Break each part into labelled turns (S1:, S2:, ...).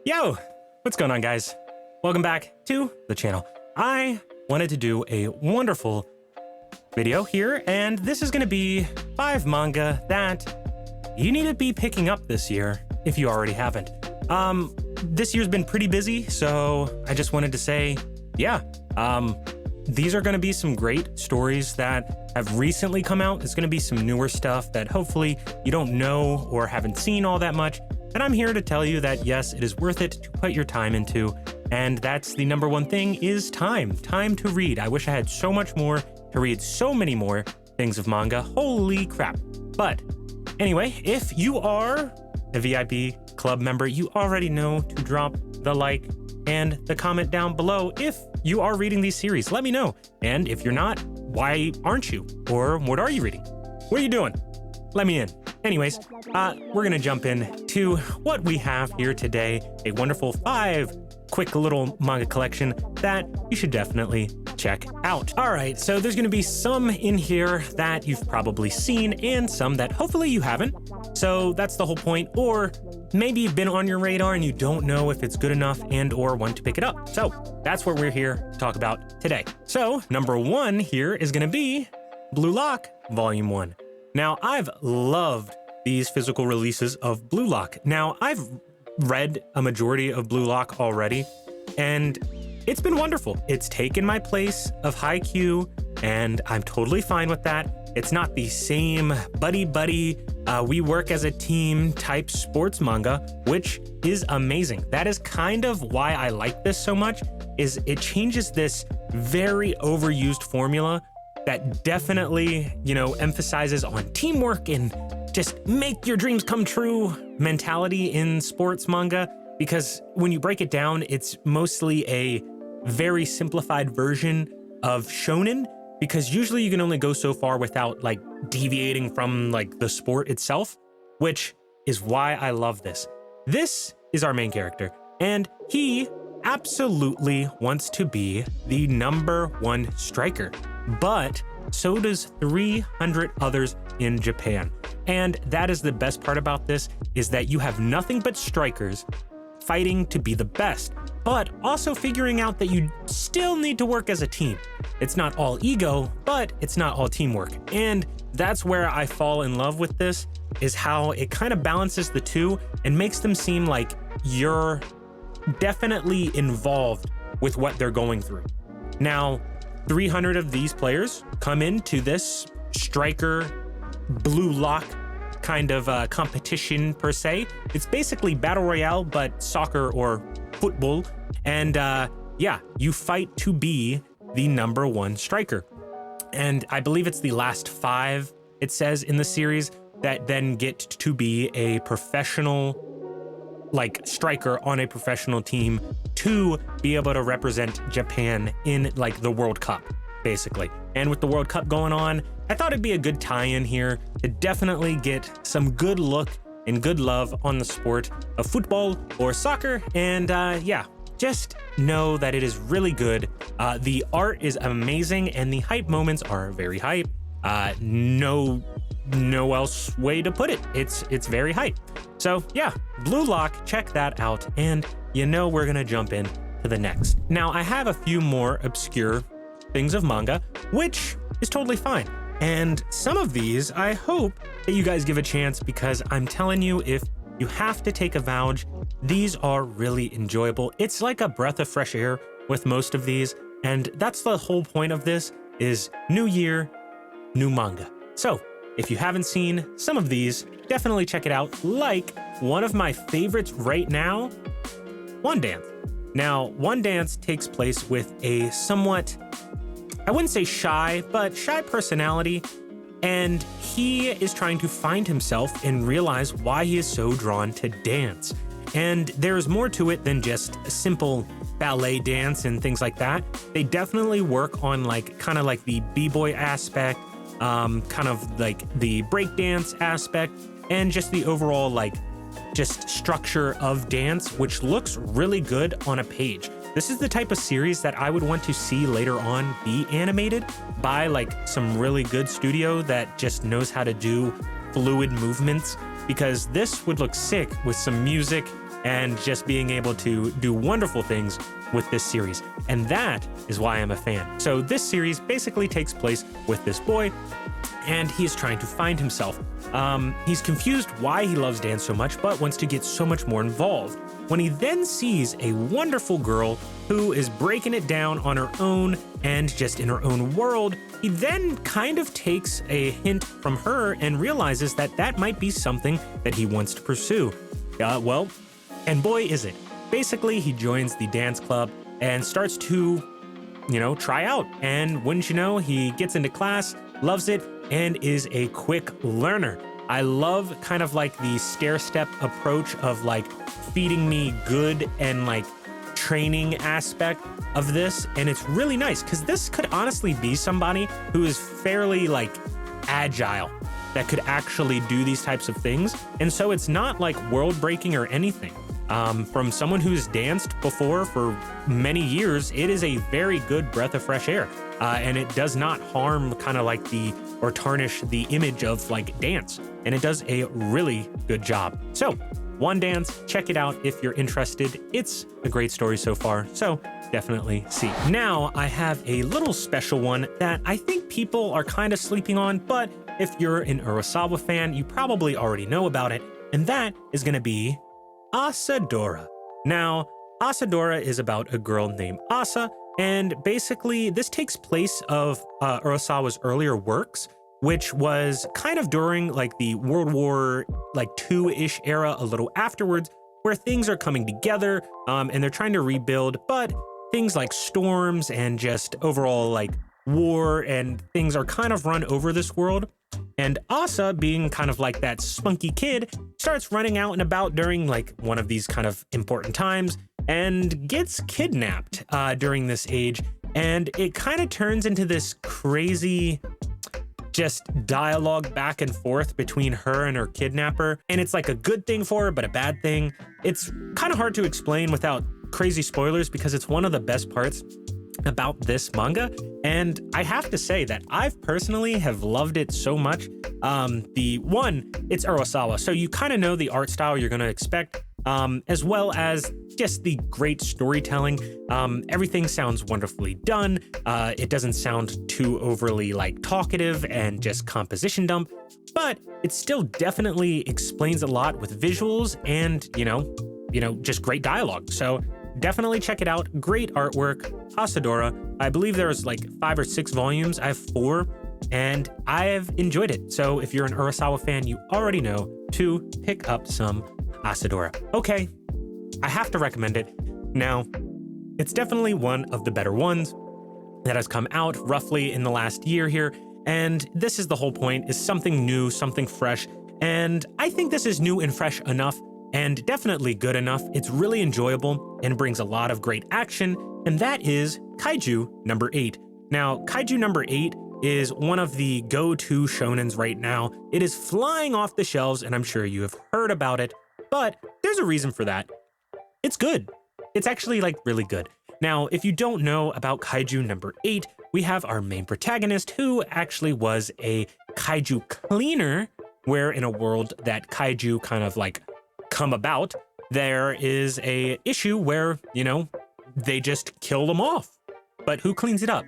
S1: Yo, what's going on, guys? Welcome back to the channel. I wanted to do a wonderful video here, and this is going to be 5 manga that you need to be picking up this year if you already haven't. This year's been pretty busy, so I just wanted to say, yeah, these are going to be some great stories that have recently come out. It's going to be some newer stuff that hopefully you don't know or haven't seen all that much. And I'm here to tell you that, yes, it is worth it to put your time into. And that's the number one thing, is time. Time to read. I wish I had so much more to read, so many more things of manga. Holy crap. But anyway, if you are a VIP club member, you already know to drop the like and the comment down below if you are reading these series. Let me know. And if you're not, why aren't you? Or what are you reading? What are you doing? Let me in. Anyways, we're gonna jump in to what we have here today. A wonderful 5 quick little manga collection that you should definitely check out. All right, so there's gonna be some in here that you've probably seen and some that hopefully you haven't. So that's the whole point. Or maybe you've been on your radar and you don't know if it's good enough and or want to pick it up. So that's what we're here to talk about today. So number 1 here is gonna be Blue Lock Volume 1. Now, I've loved these physical releases of Blue Lock. Now, I've read a majority of Blue Lock already, and it's been wonderful. It's taken my place of Haikyuu, and I'm totally fine with that. It's not the same buddy-buddy, we work as a team type sports manga, which is amazing. That is kind of why I like this so much, is it changes this very overused formula that definitely, emphasizes on teamwork and just make your dreams come true mentality in sports manga. Because when you break it down, it's mostly a very simplified version of shonen, because usually you can only go so far without deviating from the sport itself, which is why I love this. This is our main character, and he absolutely wants to be the #1 striker. But so does 300 others in Japan. And that is the best part about this, is that you have nothing but strikers fighting to be the best, but also figuring out that you still need to work as a team. It's not all ego, but it's not all teamwork. And that's where I fall in love with this, is how it kind of balances the two and makes them seem like you're definitely involved with what they're going through. Now, 300 of these players come into this striker Blue Lock kind of competition per se. It's basically battle royale, but soccer or football. And yeah, you fight to be the #1 striker. And I believe it's the last 5, it says in the series, that then get to be a professional striker on a professional team to be able to represent Japan in the World Cup, basically. And with the World Cup going on, I thought it'd be a good tie-in here to definitely get some good look and good love on the sport of football or soccer. And yeah, just know that it is really good. The art is amazing and the hype moments are very hype. No else way to put it. It's very hype. So yeah, Blue Lock, check that out, and we're gonna jump in to the next. Now, I have a few more obscure things of manga, which is totally fine. And some of these, I hope that you guys give a chance, because I'm telling you, if you have to take a vouch, these are really enjoyable. It's like a breath of fresh air with most of these, and that's the whole point of this, is new year, new manga. So if you haven't seen some of these, definitely check it out. Like one of my favorites right now, One Dance. Now, One Dance takes place with a somewhat, I wouldn't say shy, but shy personality. And he is trying to find himself and realize why he is so drawn to dance. And there's more to it than just a simple ballet dance and things like that. They definitely work on kind of the b-boy aspect, kind of the breakdance aspect, and just the overall just structure of dance, which looks really good on a page. This is the type of series that I would want to see later on be animated by some really good studio that just knows how to do fluid movements, because this would look sick with some music and just being able to do wonderful things with this series. And that is why I'm a fan. So this series basically takes place with this boy, and he is trying to find himself. He's confused why he loves dance so much, but wants to get so much more involved. When he then sees a wonderful girl who is breaking it down on her own and just in her own world, he then kind of takes a hint from her and realizes that that might be something that he wants to pursue. Well, and boy is it. Basically, he joins the dance club and starts to, try out. And wouldn't you know, he gets into class, loves it, and is a quick learner. I love kind of like the stair-step approach of like feeding me good and like training aspect of this. And it's really nice because this could honestly be somebody who is fairly like agile that could actually do these types of things. And so it's not like world breaking or anything. From someone who's danced before for many years, it is a very good breath of fresh air. And it does not harm kind of like or tarnish the image of like dance. And it does a really good job. So One Dance, check it out if you're interested. It's a great story so far, so definitely see. Now I have a little special one that I think people are kind of sleeping on, but if you're an Urasawa fan, you probably already know about it, and that is gonna be Asadora. Now, Asadora is about a girl named Asa, and basically this takes place of Urasawa's earlier works, which was kind of during like the World War II-ish era, a little afterwards, where things are coming together and they're trying to rebuild, but things like storms and just overall like war and things are kind of run over this world. And Asa, being kind of like that spunky kid, starts running out and about during like one of these kind of important times and gets kidnapped during this age. And it kind of turns into this crazy just dialogue back and forth between her and her kidnapper. And it's like a good thing for her, but a bad thing. It's kind of hard to explain without crazy spoilers because it's one of the best parts about this manga. And I have to say that I've personally have loved it so much. It's Urasawa, so you kind of know the art style you're going to expect, as well as just the great storytelling. Everything sounds wonderfully done. It doesn't sound too overly like talkative and just composition dump, but it still definitely explains a lot with visuals and, just great dialogue. So definitely check it out. Great artwork, Asadora. I believe there's like 5 or 6 volumes. I have 4, and I have enjoyed it. So if you're an Urasawa fan, you already know to pick up some Asadora. Okay, I have to recommend it. Now, it's definitely one of the better ones that has come out roughly in the last year here. And this is the whole point, is something new, something fresh. And I think this is new and fresh enough and definitely good enough. It's really enjoyable and brings a lot of great action. And that is Kaiju number 8. Now, Kaiju number 8 is one of the go-to shonens right now. It is flying off the shelves, and I'm sure you have heard about it, but there's a reason for that. It's good. It's actually like really good. Now, if you don't know about Kaiju number 8, we have our main protagonist who actually was a kaiju cleaner, where in a world that kaiju kind of like come about, there is a issue where, they just kill them off. But who cleans it up?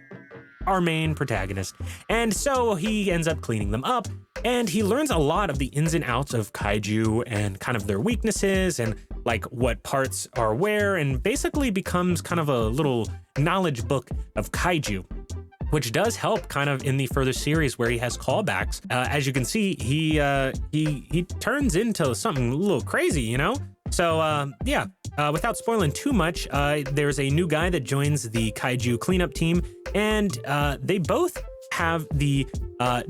S1: Our main protagonist. And so he ends up cleaning them up, and he learns a lot of the ins and outs of kaiju and kind of their weaknesses and like what parts are where, and basically becomes kind of a little knowledge book of kaiju, which does help kind of in the further series where he has callbacks. As you can see, he turns into something a little crazy, So without spoiling too much, there's a new guy that joins the kaiju cleanup team, and they both have the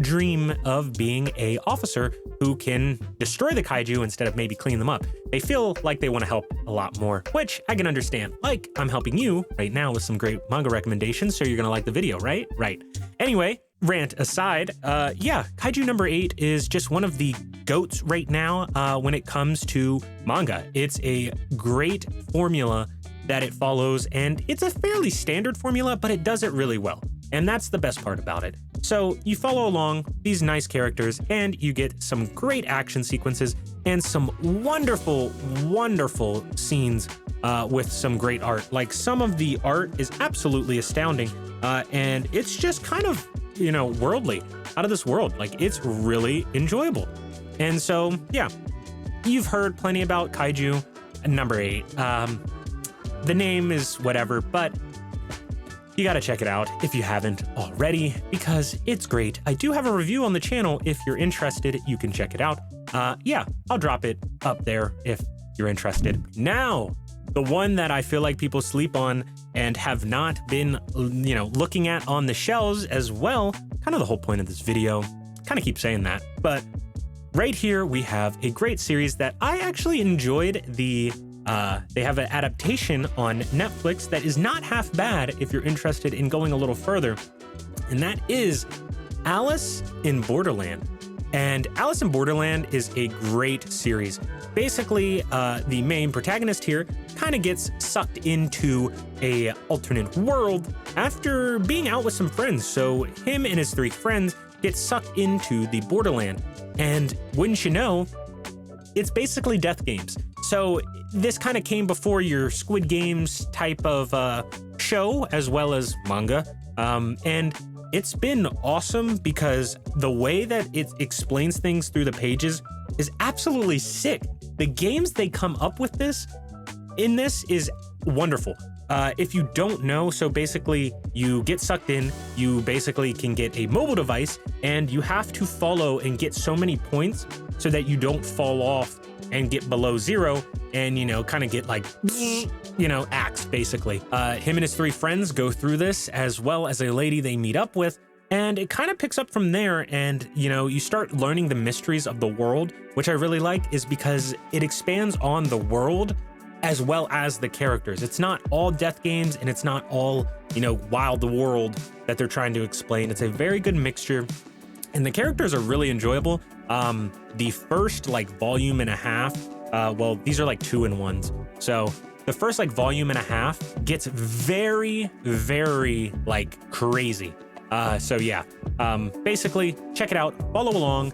S1: dream of being a officer who can destroy the kaiju instead of maybe clean them up. They feel like they want to help a lot more, which I can understand. Like, I'm helping you right now with some great manga recommendations, so you're gonna like the video, right? Right. Anyway, rant aside, Kaiju number 8 is just one of the goats right now when it comes to manga. It's a great formula that it follows, and it's a fairly standard formula, but it does it really well. And that's the best part about it. So you follow along these nice characters, and you get some great action sequences, and some wonderful, wonderful scenes with some great art. Like, some of the art is absolutely astounding, and it's just kind of, you know, worldly, out of this world. Like, it's really enjoyable. And so, yeah, you've heard plenty about Kaiju number 8. The name is whatever, but you gotta check it out if you haven't already, because it's great. I do have a review on the channel. If you're interested, you can check it out. Yeah, I'll drop it up there if you're interested. Now, the one that I feel like people sleep on and have not been, you know, looking at on the shelves as well, kind of the whole point of this video, kind of keep saying that, but right here we have a great series that I actually enjoyed. They have an adaptation on Netflix that is not half bad if you're interested in going a little further, and that is Alice in Borderland. And Alice in Borderland is a great series. Basically, the main protagonist here kind of gets sucked into a alternate world after being out with some friends. So him and his 3 friends get sucked into the Borderland. And wouldn't you know, it's basically death games. So this kind of came before your Squid Games type of show, as well as manga. And it's been awesome because the way that it explains things through the pages is absolutely sick. The games they come up with in this is wonderful. If you don't know, so basically you get sucked in, you basically can get a mobile device, and you have to follow and get so many points so that you don't fall off and get below 0 and, you know, kind of get like, you know, axed basically. Him and his 3 friends go through this, as well as a lady they meet up with, and it kind of picks up from there. And, you know, you start learning the mysteries of the world, which I really like, is because it expands on the world as well as the characters. It's not all death games, and it's not all, you know, wild world that they're trying to explain. It's a very good mixture, and the characters are really enjoyable. The first like volume and a half, well, these are like 2-in-1s. So the first like volume and a half gets very, very like crazy. So yeah, basically check it out, follow along.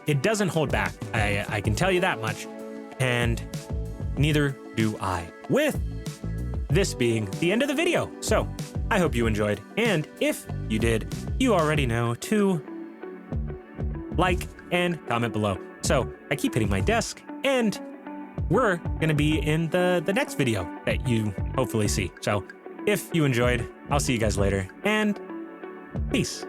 S1: It doesn't hold back. I can tell you that much. And neither do I. With this being the end of the video. So I hope you enjoyed. And if you did, you already know to like and comment below. So I keep hitting my desk, and we're gonna be in the next video that you hopefully see. So if you enjoyed, I'll see you guys later, and peace.